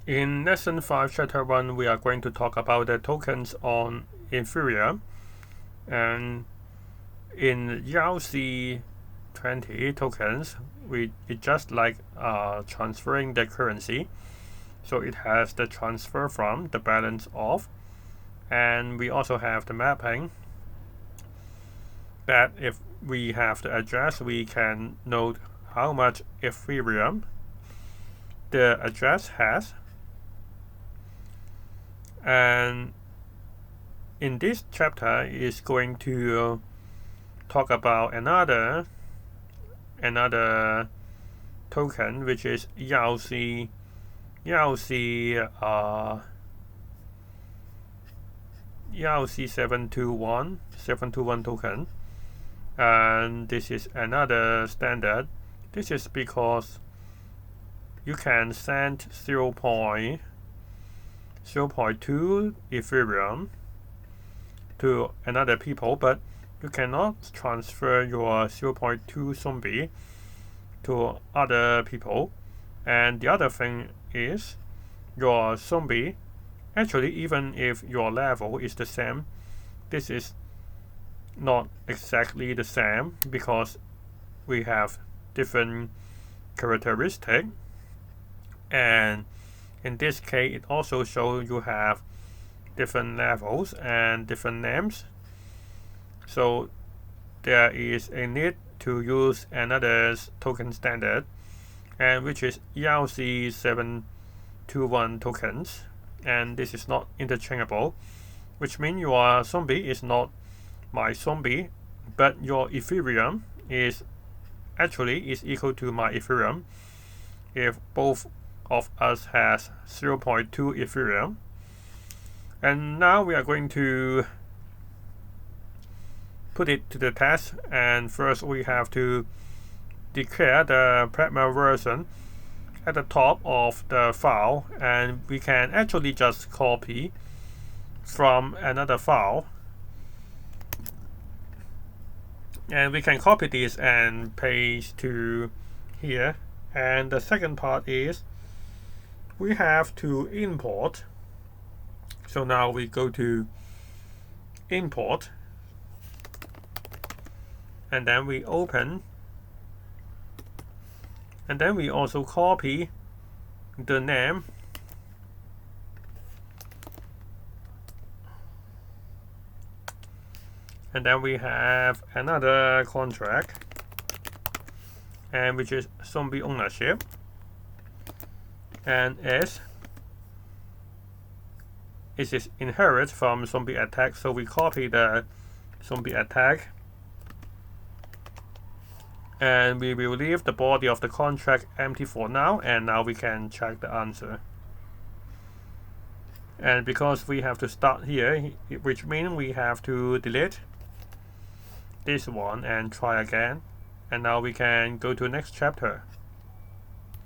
In lesson 5 chapter 1 we are going to talk about the tokens on Ethereum, and in ERC 20 tokens it just like transferring the currency, so it has the transfer from, the balance of, and we also have the mapping that if we have the address we can note how much Ethereum the address has. And in this chapter is going to talk about another token, which is ERC 721 token, and this is another standard. This is because you can send 0.2 Ethereum to another people, but you cannot transfer your 0.2 zombie to other people. And the other thing is, your zombie, actually even if your level is the same, this is not exactly the same because we have different characteristics, and in this case it also shows you have different levels and different names, so there is a need to use another token standard, and which is ERC 721 tokens, and this is not interchangeable, which means your zombie is not my zombie, but your Ethereum is equal to my Ethereum if both of us has 0.2 Ethereum. And now we are going to put it to the test, and first we have to declare the pragma version at the top of the file, and we can actually just copy from another file, and we can copy this and paste to here. And the second part is we have to import. So now we go to import, and then we open, and then we also copy the name, and then we have another contract, and which is zombie ownership, and it is inherit from zombie attack, so we copy the zombie attack, and we will leave the body of the contract empty for now, and now we can check the answer. And because we have to start here, which means we have to delete this one and try again, and now we can go to next chapter.